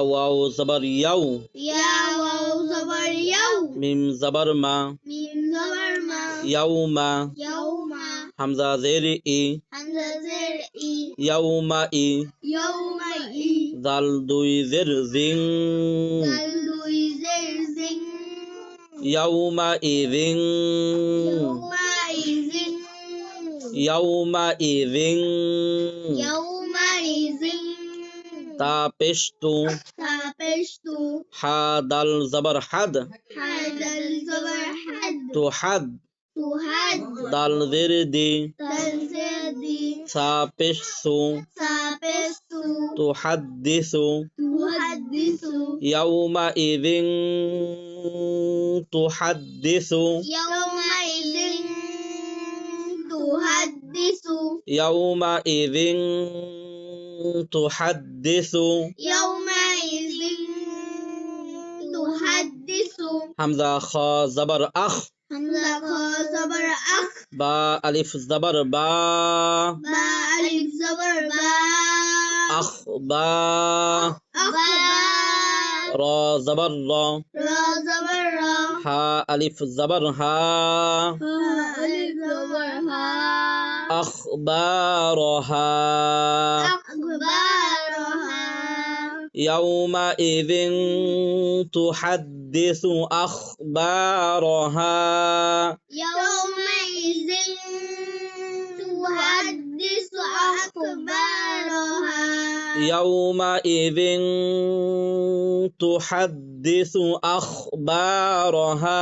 Wow জবর ইয়াও ইয়া wow জবর ইয়াও মিম জবর মা মিম জবর মা ইয়াউমা ইয়াউমা হামজা জের ই হামজা জের ই ইয়াউমা ই ইয়াউমা ই জাল দুই জের জিং দাল দুই জের জিং ইয়াউমা ইজিং ইয়াউমা ইজিং ইয়াউমা ইজিং ইয়াউমা ইজিং তা পেশতু তাপেশতু হা দাল জবর হাদ হাদাল জবর হাদ তুহাদ তুহাদ দাল জের দি দাল জের দি সা পেশসু তাপেশতু তুহাদ্দিসু তুহাদ্দিসু ইয়াউমা ইজিং তুহাদ্দিসু ইয়াউমা ইজিং তুহাদ্দিসু ইয়াউমা ইজিং তুহাদ্দিসু ইয়াউমা ইজিং তুহাদ্দিসু হামজা খ জবর আখ হামজা খ জবর আখ বা আলিফ জবর বা বা আলিফ জবর বা আখ বা আখবার র জবর র রা জবর রা হা আলিফ জবর হা হা আলিফ জবর হা أخبارها أخبارها يومئذ تحدث أخبارها يومئذ تحدث أخبارها يومئذ تحدث أخبارها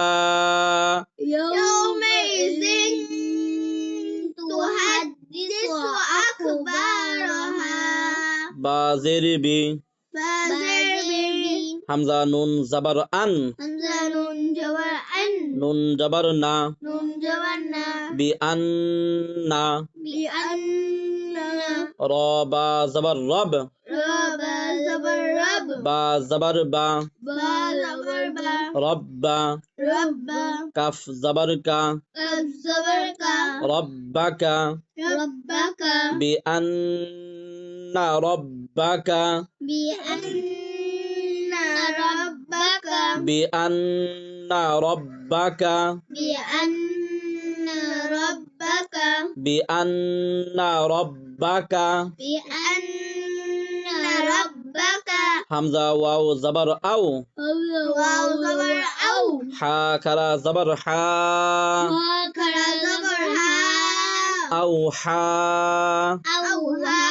يومئذ تحدث أخبارها بازر بي بازر بي حمزة نون زبر أن همزة نون جبر أن نون جبرنا نون جبرنا بأن بأننا را با زبر رب رب زبر رب با زبر با با زبر با رب رب كف زبر كا كف زبر كا ربك ربك بأن ربك بأن ربك بأن ربك بأن ربك بأن ربك بأن ربك حمزة واو زبر أو واو زبر أو حا كرا زبر حا كرا زبر ها أو حا أو ها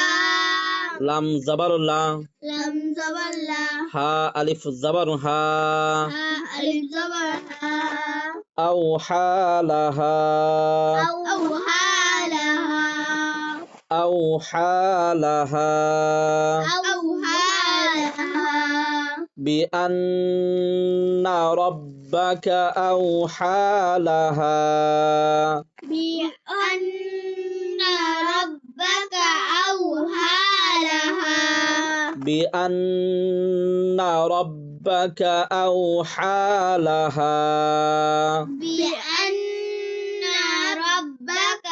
لم زبر لا لم زبر لا ها ألف زبر ها ها ألف زبر ها أو حالها أو حالها أو حالها أو حالها بأن ربك أوحى لها بأن ربك أوحى لها بأن ربك أوحى لها بأن ربك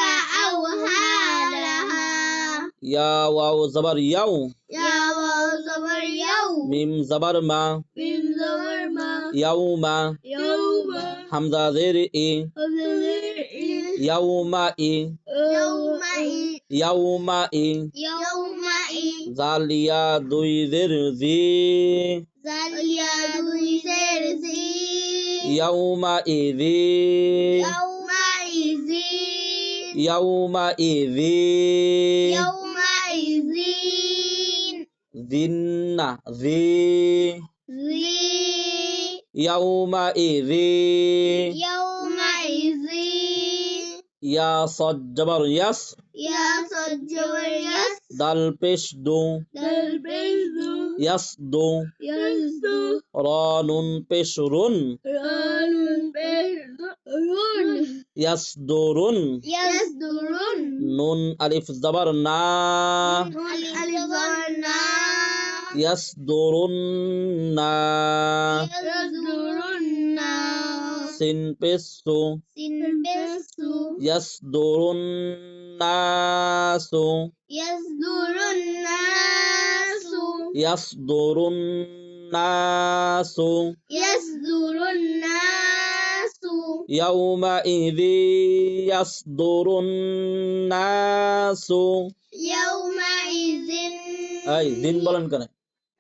أوحى لها يا واو زبر يو يا واو زبر يوم ميم زبر ما من زبر ما يوم يوم حمزة زير إي يوم إي يومئذ يوم إي يومئذ زاليا دوي زر زي زاليا دويسير زي يومئذ يومئذ يومئذ يومئذ ذن ذي ذي يومئذ يومئذ يا صد جبر يس يا صد واليس دال پیش دو البيض يس دو يزدو را نون پیش رن ران بيض يصدرن يصدرون نون ألف زبر نا الألفنا يصدرن يصدرون سين بسو سنبسو يصدر الناس يصدر الناس يصدر الناس নাসু ইয়াসদুরুন নাসু ইয়াউমাইযি ইয়াসদুরুন নাসু ইয়াউমাইযিন এই জিন বলেন কেন?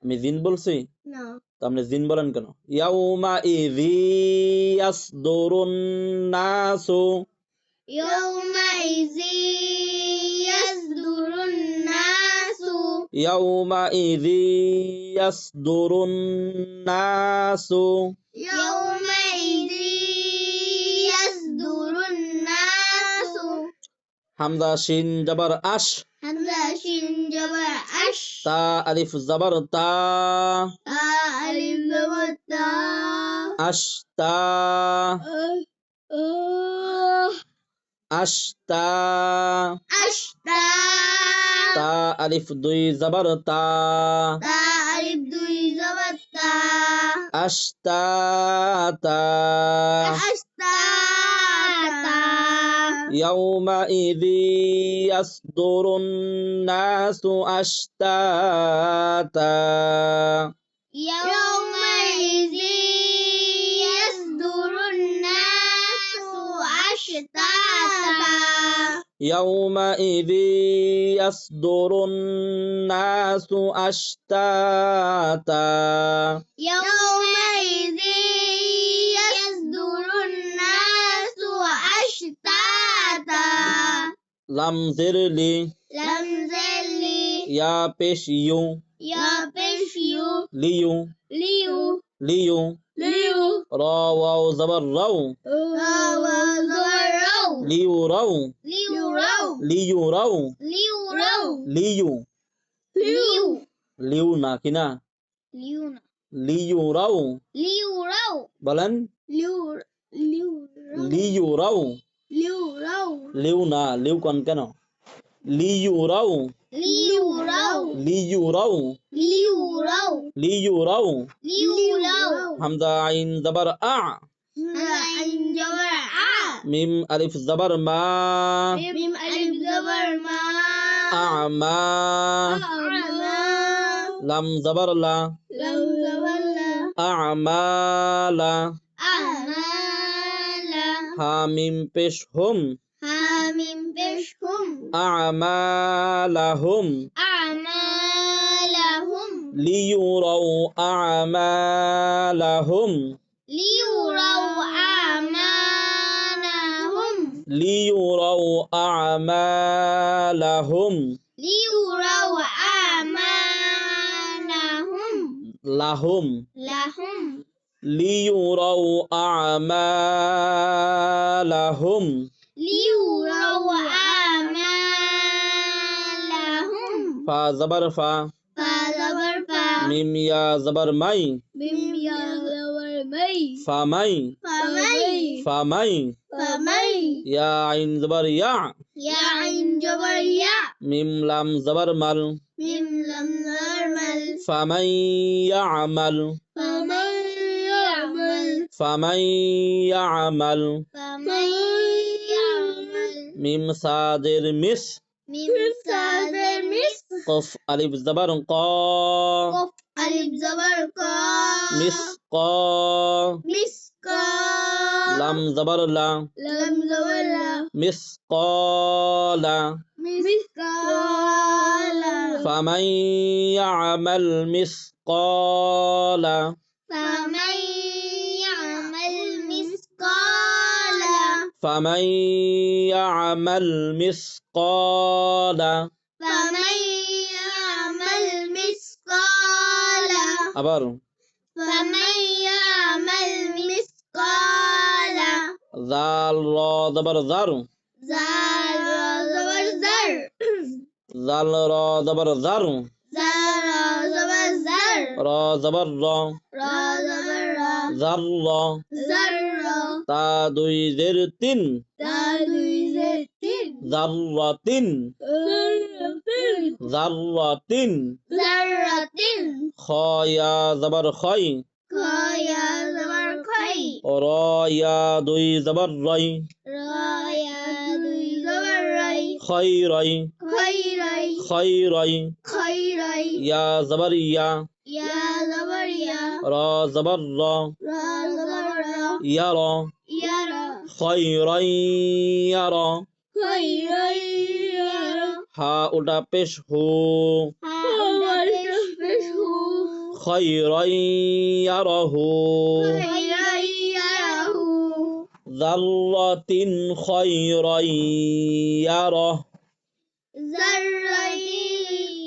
আমি জিন বলছি, না তো আপনি জিন বলেন কেন? ইয়াউমাইযি ইয়াসদুরুন নাসু ইয়াউমাইযি ইয়াসদুরুন নাসু ইয়াউমাইযি ইয়াসদুরুন নাসু ইয়াউমাইযি ইয়াসদুরুন নাসু হামজা শিন জবর আশ হামজা শিন জবর আশ তা আলিফ জবর তা তা আলিফ জবর তা আশতা আশতা আশতা তা আলিফ দুই জবর তা তা আলিফ দুই জবর তা আশতাতা আশতাতা ইয়াউমাইযি ইয়াসদুরুন নাসু আশতাতা ইয়াউমাইযি ইয়াসদুরুন নাসু আশতাতা ইয়াউমাইযি ইয়াসদুরুন নাসু আশতাতা ইয়াউমাইযি ইয়াসদুরুন নাসু আশতাতা লাম জিরলি লাম জালি ইয়া পেশ ইউ ইয়া পেশ ইউ লিউ লিউ লিউ লিউ র ওয়াও জবর রাও ওয়া জবর রাও লিউ রাও লিউ রাও লিউ রাও লিউ রাও লিউ লিউ লিউ না কিনা লিউ না লিউ রাও লিউ রাও বলেন লিউ লিউ লিউ রাও লিউ রাও লিউ না লিউ কোন কেন লিউ রাও লিউ রাও লিউ রাও লিউ রাও লিউ রাও লিউ রাও হামজা আইন জবর আ আইন জবর আ মিম আলিফ জবর মা মিম আলিফ জবর মা আমা আমা লাম জবর লা লাম জবর লা আমালা আমালা হা মিম পেশ হুম হামিম পেশহুম আমালাহুম আমালাহুম লিয়ুরাউ আমালাহুম লিয়ুরাউ আমানাহুম লিয়ুরাউ আমালাহুম লিয়ুরাউ আমানাহুম লাহুম লাহুম লিয়ুরাউ আমালাহুম লিয়ুরাউ আমালাহুম ফা জবর ফা ফা জবর ফা মিম ইয়া জবর মাই মিম ইয়া জবর মাই ফামাই ফামাই ফামাই ফামাই ইয়া আইন জবর ইয়া ইয়া আইন জবর ইয়া মিম লাম জবর মাল মিম লাম জবর মাল ফামাই ইয়ামাল ফামান ইয়ামাল ফামাই ইয়ামাল ফামান ইয়ামাল মিম সাদের মিস মিম সাদের মিস কফ আলিফ জবর ক কফ আলিফ জবর ক মিস ক মিস ক লাম জবর লা লাম জবর লা মিস কলা মিস কালা ফামান ইয়ামাল মিসকালা ফামান ইয়ামাল মিসকালা ফামান ইয়ামাল মিসকালা ফামান ইয়ামাল মিসকালা আবার ফামান ইয়ামাল মিসকালা জাল র জবর জার জাল রা জবর জার জাল র জবর জার জার রা জবর জার র জবর র রা জবর রা জার র জার রা তা দুই জের তিন তা দুই জের তিন জাররাতিন জাররাতিন জাররাতিন খ ইয়া জবর খই খয়া জবর খই র ইয়া দুই জবর রই রায়া দুই জবর রাই খই রই খই রাই খই রই খই রাই ইয়া জবর ইয়া ইয়া জবর ইয়া را زبر را را জবর রা ইয়ারা ইয়ারা খায়রান ইয়ারা খায়রান ইয়ারা হা উল্টা পেশ হু হা উল্টা পেশ হু খায়রান ইয়ারাহু খায়রান ইয়ারাহু যাররাতিন খায়রান ইয়ারা যাররাতিন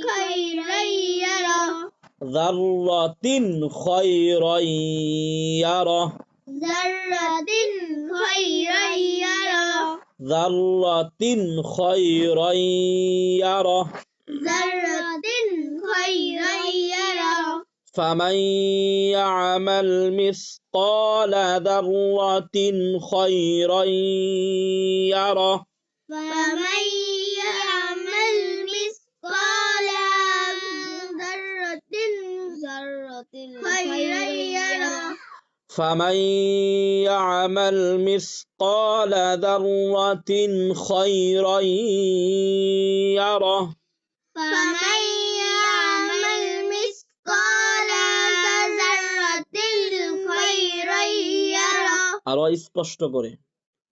খায়রান ইয়ারা যাররাতিন খায়রান ইয়ারা যাররাতিন খায়রান ইয়ারা যাররাতিন খায়রান ইয়ারা যাররাতিন খায়রান ইয়ারা فمن يعمل مثقال ذرة خيرا يره فمن يعمل مثقال ذرة خيرا يره فمن يعمل مثقال ذرة خيرا يره فمن يعمل مثقال ذرة خيرا يره আরো স্পষ্ট করে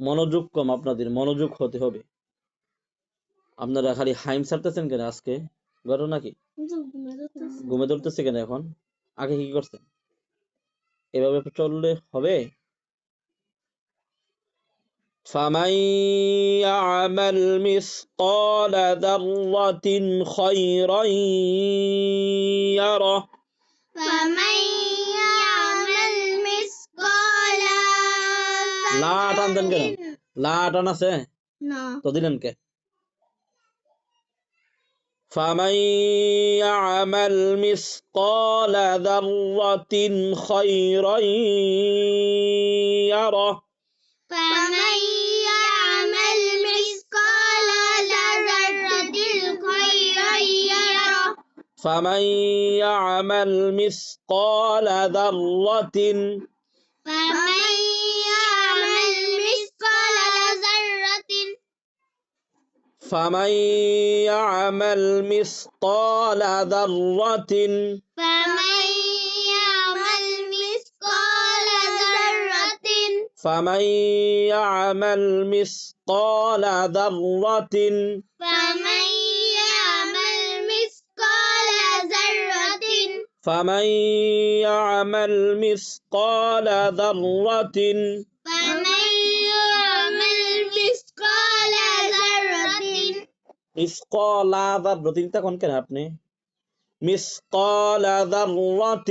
মনোযোগ কম, আপনাদের মনোযোগ হতে হবে। আপনারা খালি হাইম ছাড়তেছেন কেন আজকে? ঘটনা কি? ঘুমে ধরতেছে কেন এখন? আগে কি করছেন? এভাবে চললে হবে? فمن يعمل مثقال ذرة خيرا يره فمن يعمل مثقال লা টানতেন কেন? লা টান আছে না তো দিলেন কে? فمن يعمل مثقال ذرة خيرا يره فمن يعمل مثقال ذرة خيرا يره فمن يعمل مثقال ذرة فمن يعمل مثقال ذرة فمن يعمل مثقال ذرة فمن يعمل مثقال ذرة فمن يعمل مثقال ذرة فمن يعمل مثقال ذرة فمن يعمل مثقال ذرة فمن يعمل مثقال ذرة مثقال ذرة তখন কেন আপনি مثقال ذرة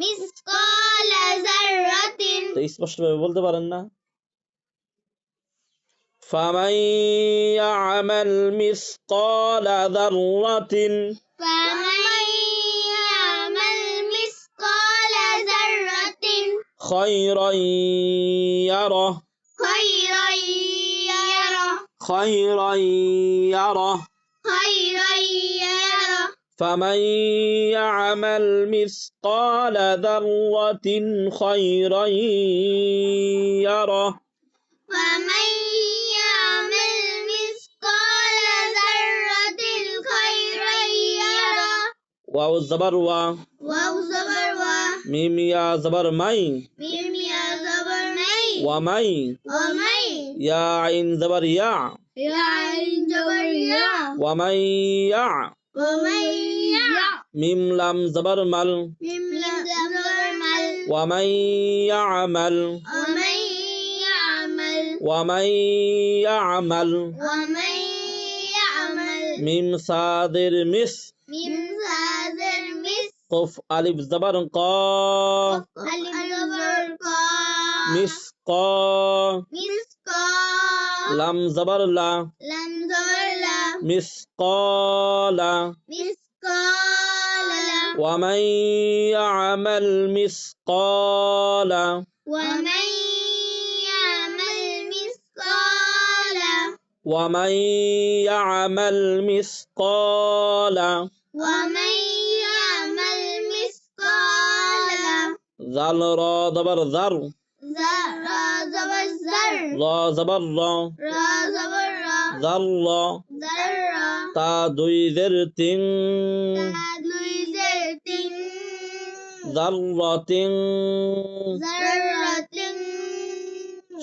مثقال ذرة তো স্পষ্টভাবে বলতে পারেন না? فمن يعمل مثقال ذرة فمن يعمل مثقال ذرة خيرا يره خيرا يره خيرا يره خيرا يره فمن يعمل مثقال ذرة خيرا يره فمن يعمل مثقال ذرة خيرا يره واو الزبر واو زبر وا ميم يا زبر مي ميم يا زبر مي ومي ومي يا عين زبر يا يا عين زبر يا ومن يع ومن يع ميم لام زبر مل ميم لام زبر مل ومن يعمل ومن يعمل ومن يعمل ومن يعمل ميم صادر مس ميم زادر مس قف ألف زبر قاف ألف زبر قا مسقا مسقا لام زبر لا لم زبر لا مسقال مسقال ومن يعمل مثقال ومن يعمل مثقال ومن يعمل مثقال ومن يعمل مثقال ذل را زبر ذر را زبر زر را زبر را را زبر را ذر ذرة تا দুই জের তিন দুই জের তিন যাররাতিন ذرة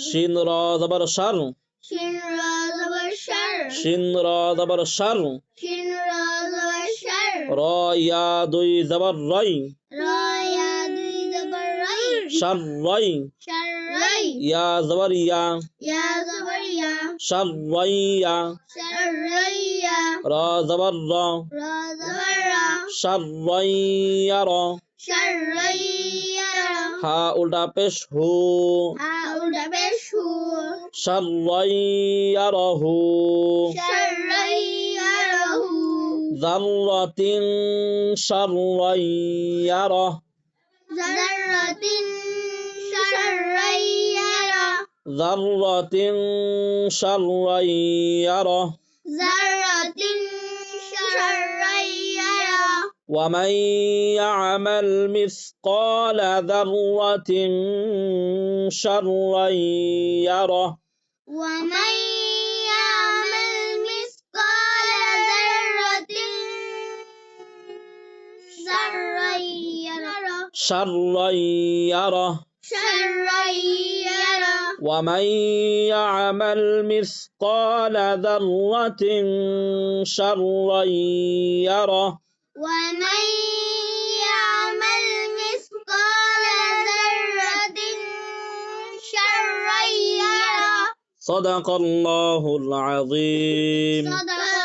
শিন রা জবর শার شين را زبر شر শিন রা জবর শার شين را زبر شر রা ইয়া দুই জবর রাই را يا دوي زبر ري শার রাই شر ري ইয়া জবর ইয়া يا زبر يا শার রাই ইয়া شر ري يا রা জবর রা را زبر را শার রাই ইয়া রা شر ري يا হা উল্টা পেশ হু حاول بشو শার রাই ইয়া রাহু شر ري يره যাররাতিন শার রাই ইয়া রা ذرة شر ري يره যাররাতিন শার রাই ইয়া রা ذرة شر ري يره ومن يعمل مثقال ذرة شرا يره ومن يعمل مثقال ذرة شرا يره شرا يره شرا يره ومن يعمل مثقال ذرة شرا يره ومن يعمل مثقال ذرة شرا يره صدق الله العظيم صدق